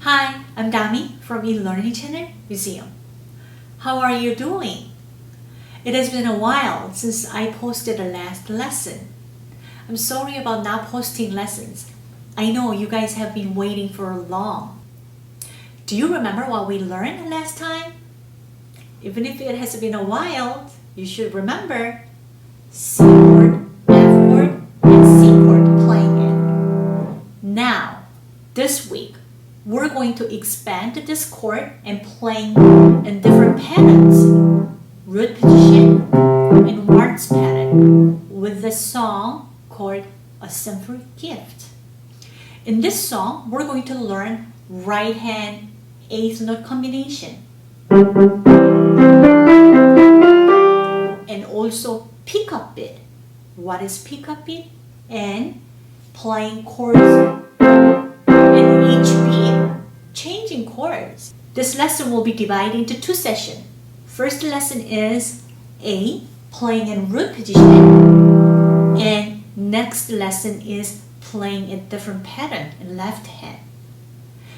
Hi, I'm Dami from eLearning Channel Museum. How are you doing? It has been a while since I posted the last lesson. I'm sorry about not posting lessons. I know you guys have been waiting for long. Do you remember what we learned last time? Even if it has been a while, you should remember C chord, F chord, and C chord playing it. Now, this week, we're going to expand this chord and playing in different patterns, root position and waltz pattern, with the song called A Simple Gift. In this song, we're going to learn right hand eighth note combination and also pickup beat. What is pickup beat? And playing chords in each beat, changing chords. This lesson will be divided into two sessions. First lesson is A, playing in root position, and next lesson is playing a different pattern in left hand.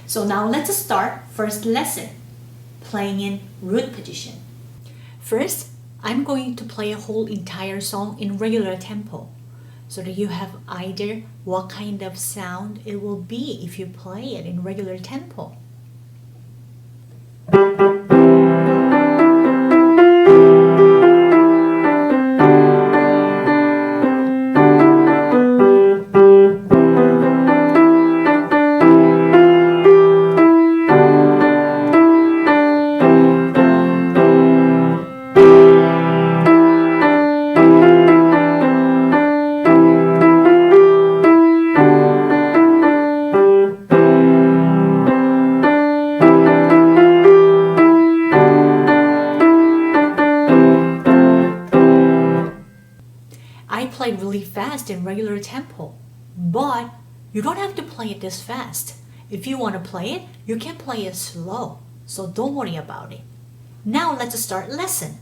So now let's start first lesson, playing in root position. First, I'm going to play a whole entire song in regular tempo, so that you have idea what kind of sound it will be if you play it in regular tempo. I played really fast in regular tempo, but you don't have to play it this fast. If you want to play it, you can play it slow, so don't worry about it. Now let's start lesson.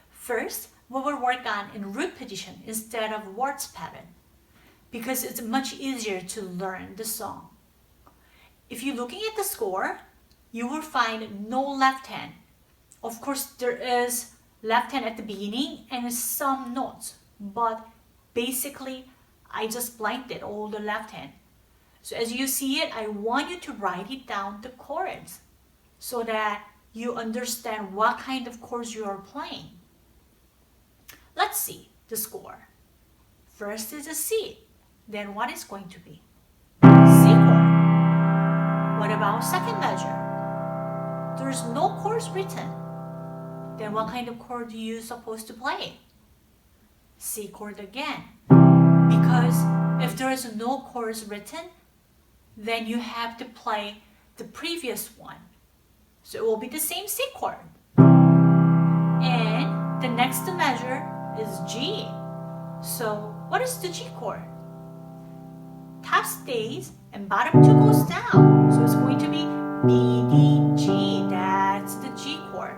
First, we will work on in root position instead of waltz pattern, because it's much easier to learn the song. If you're looking at the score, you will find no left hand. Of course, there is left hand at the beginning and some notes, but basically I just blanked it all the left hand. So as you see it, I want you to write it down the chords so that you understand what kind of chords you are playing. Let's see the score. First is a C, then what is going to be? C chord. What about second measure? There's no chords written. Then what kind of chord are you supposed to play? C chord again. Because if there is no chords written, then you have to play the previous one. So it will be the same C chord. And the next measure is G. So what is the G chord? Top stays and bottom two goes down. So it's going to be B, D, G. That's the G chord.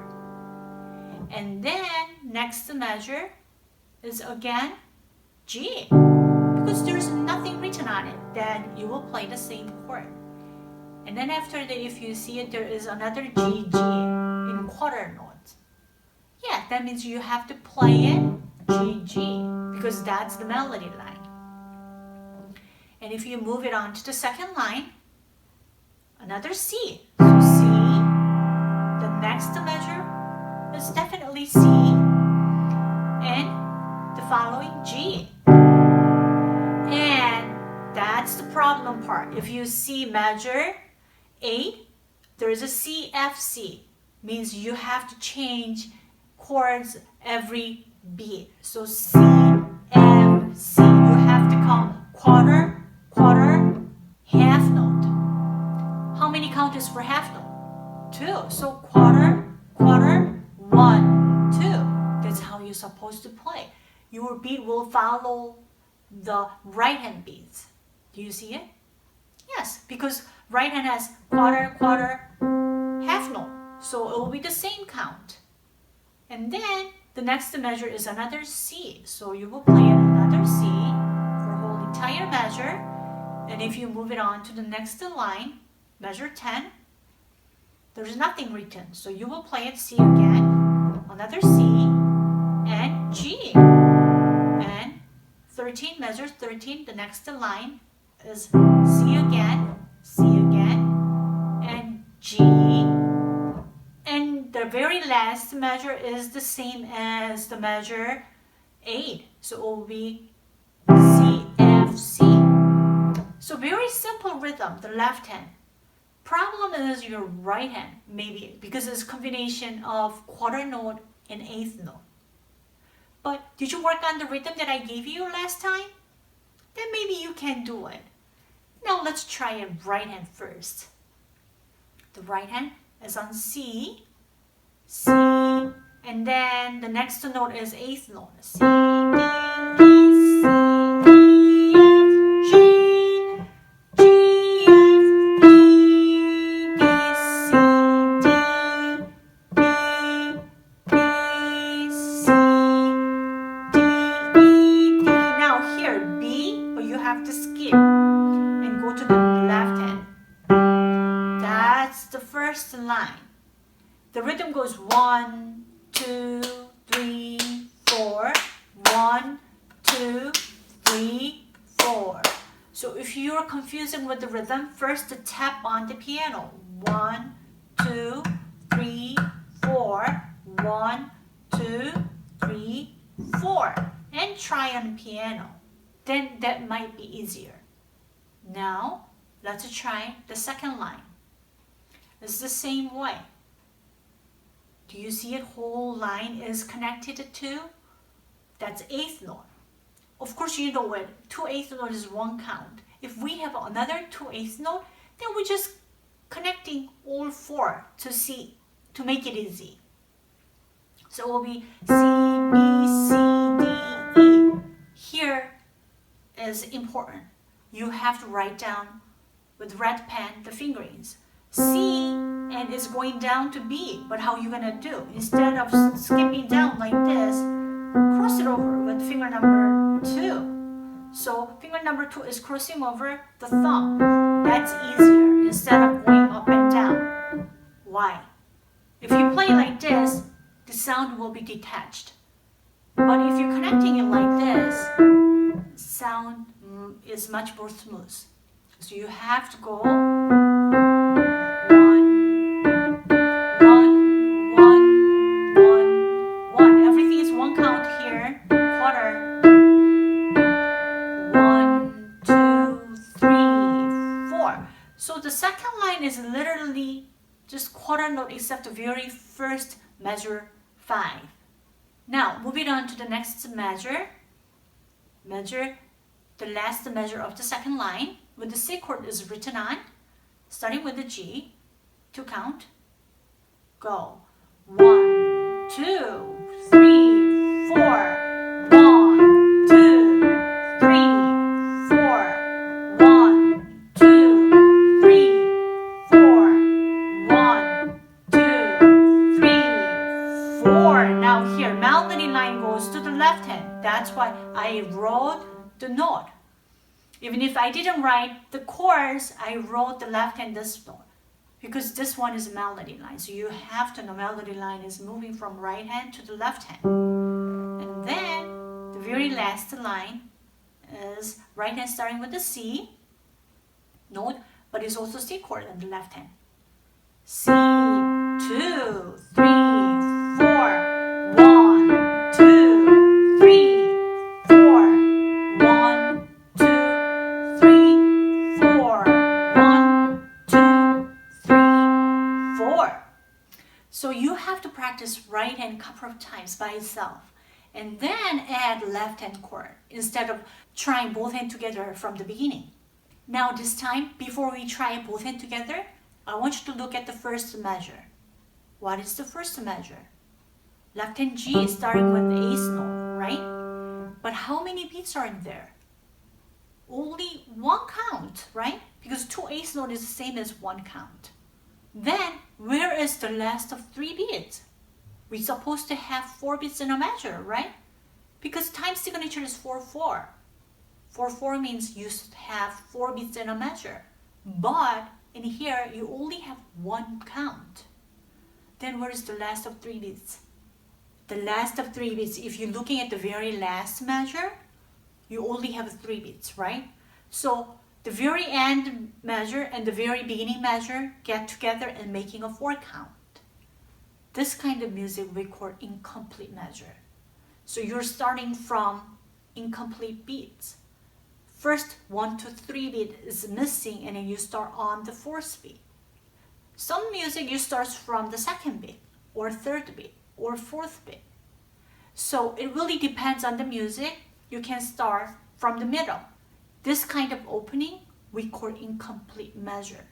And then next measure is again G. Because there's nothing written on it, then you will play the same chord. And then after that, if you see it, there is another G, G in quarter notes. Yeah, that means you have to play it G, G, because that's the melody line. And if you move it on to the second line, another C. So C, the next measure is definitely C, and the following G. And that's the problem part. If you see measure 8, there is a C, F, C. Means you have to change chords every beat. So C, F, C. You have to count quarter, quarter, half note. How many count is for half note? 2. So quarter, quarter, 1, 2. That's how you're supposed to play. Your beat will follow the right hand beats. Do you see it? Yes, because right hand has quarter, quarter, half note. So it will be the same count. And then the next measure is another C. So you will play another C for whole entire measure. And if you move it on to the next line, measure 10, there's nothing written. So you will play it C again, another C, and G. And 13, measure 13, the next line is C again, and G. And the very last measure is the same as the measure 8. So it will be C, F, C. So very simple rhythm, the left hand. Problem is your right hand, maybe, because it's a combination of quarter note and eighth note. But did you work on the rhythm that I gave you last time? Then maybe you can do it. Now let's try it right hand first. The right hand is on C, C, and then the next note is eighth note. C, D, E, C, E, F, G, G, F, B, B, C, D, B, B, C, D, E, D. Now here, B, but you have to skip and go to the left hand. That's the first line. The rhythm goes 1, 2, 3, 4. 1, 2, 3, 4. So if you're confusing with the rhythm, first tap on the piano. 1, 2, 3, 4. 1, 2, 3, 4. And try on the piano. Then that might be easier. Now, let's try the second line. It's the same way. Do you see it? Whole line is connected to? That's eighth note. Of course, you know it. 2 eighth note is one count. If we have another 2 eighth note, then we're just connecting all 4 to make it easy. So it will be C, B, C, D, E. Here is important. You have to write down with red pen the fingerings. C, and it's going down to B, but how are you gonna do? Instead of skipping down like this, cross it over with finger number 2. So finger number 2 is crossing over the thumb. That's easier instead of going up and down. Why? If you play like this, the sound will be detached. But if you're connecting it like this, sound is much more smooth. So you have to go 1. Everything is one count here. Quarter. 1, 2, 3, 4. So the second line is literally just quarter note except the very first measure 5. Now moving on to the next measure. Measure the last measure of the second line with the C chord is written on, starting with the G, 2 count. Go. 1, 2, 3, 4. 1, 2, 3, 4. 1, 2, 3, 4. 1, 2, 3, 4. Now here, melody line goes to the left hand. That's why I wrote the note. Even if I didn't write the chords, I wrote the left hand this note. Because this one is a melody line. So you have to know melody line is moving from right hand to the left hand. And then the very last line is right hand starting with the C note, but it's also C chord on the left hand. C, 2, 3, 4. 1, 2, 3, 4. 1, 2, 3, 4. 1, 2, 3, 4. So you have to practice right hand a couple of times by itself and then add left hand chord instead of trying both hands together from the beginning. Now this time, before we try both hands together, I want you to look at the first measure. What is the first measure? Left hand G is starting with the eighth note, right? But how many beats are in there? Only 1 count, right? Because 2 eighth note is the same as 1 count. Then, where is the last of 3 beats? We're supposed to have 4 beats in a measure, right? Because time signature is 4, 4. 4/4 means you have 4 beats in a measure. But in here, you only have 1 count. Then what is the last of 3 beats? The last of 3 beats, if you're looking at the very last measure, you only have 3 beats, right? So the very end measure and the very beginning measure get together and making a 4 count. This kind of music we call incomplete measure. So you're starting from incomplete beats. First 1 to 3 beat is missing and then you start on the 4th beat. Some music you start from the 2nd beat or 3rd beat or 4th beat. So it really depends on the music. You can start from the middle. This kind of opening we call incomplete measure,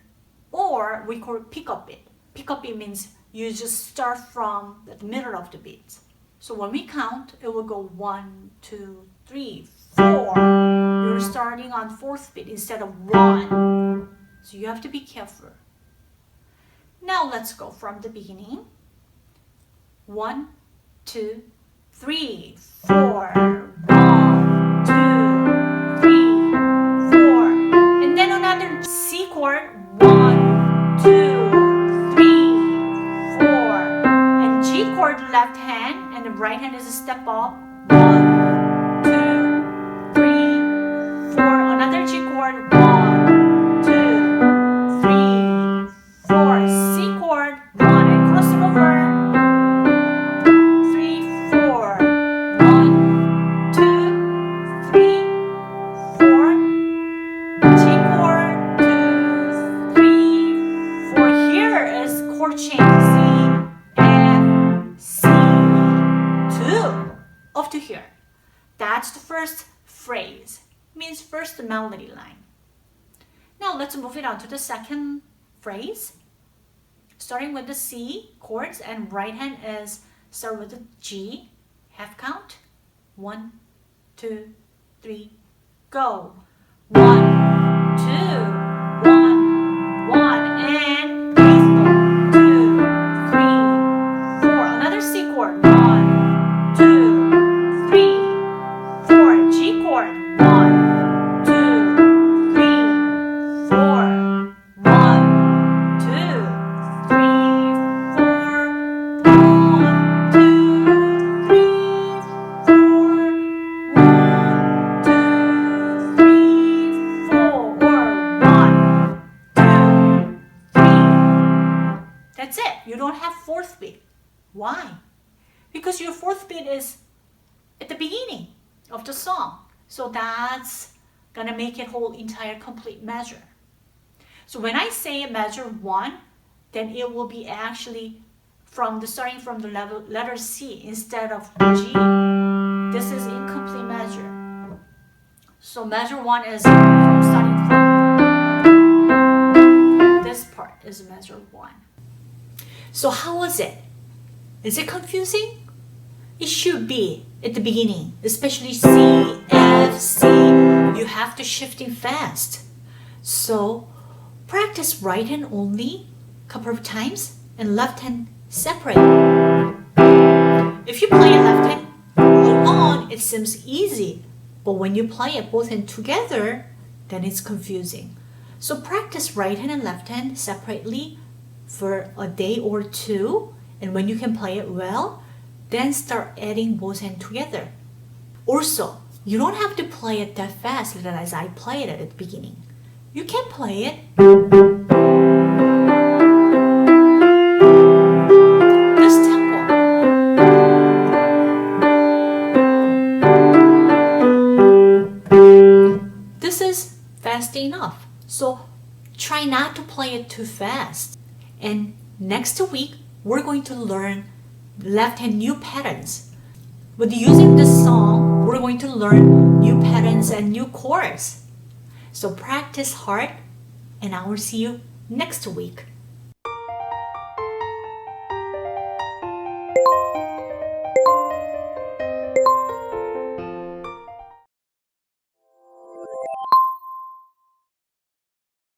or we call pickup beat. Pickup beat means you just start from the middle of the beat. So when we count, it will go 1, 2, 3, 4. You're starting on 4th beat instead of 1. So you have to be careful. Now let's go from the beginning. 1, 2, 3, 4. 1, 2, 3, 4. And then another C chord. 1, 2, 3, 4. And G chord left hand and the right hand is a step up. 1, 2, 3, 4. Another G chord. 1, 2, 3, 4. C chord. 1 and cross it over. 3, 4. 1, 2, 3, 4. G chord. 2, 3, 4. Here is chord change. C, F, C, 2. Up to here. That's the first phrase. Means first melody line. Now let's move it on to the second phrase. Starting with the C chords and right hand is start with the G, half count. 1, 2, 3, go. 1, 2, 1, 1, and baseball. 2, 3, 4. Another C chord. 1, 2, 3, 4. G chord. 1, 2, 3, 4. 1, 2, 3, 4. 1, 2, 3, 4. 1, 2, 3, 4. 1, 2, 3. That's it. You don't have 4th beat. Why? Because your 4th beat is at the beginning of the song. So that's gonna make it whole entire complete measure. So when I say measure 1, then it will be actually starting from the letter C instead of G. This is incomplete measure. So measure 1 is starting from this part is measure 1. So how was it? Is it confusing? It should be at the beginning, especially C, F, C. You have to shifting fast. So practice right hand only couple of times and left hand separate. If you play it left hand alone, it seems easy. But when you play it both hands together, then it's confusing. So practice right hand and left hand separately for a day or 2. And when you can play it well, then start adding both hands together. Also, you don't have to play it that fast as I played it at the beginning. You can play it this tempo. This is fast enough. So try not to play it too fast. And next week, we're going to learn left hand new patterns. With using this song, we're going to learn new patterns and new chords. So practice hard, and I will see you next week.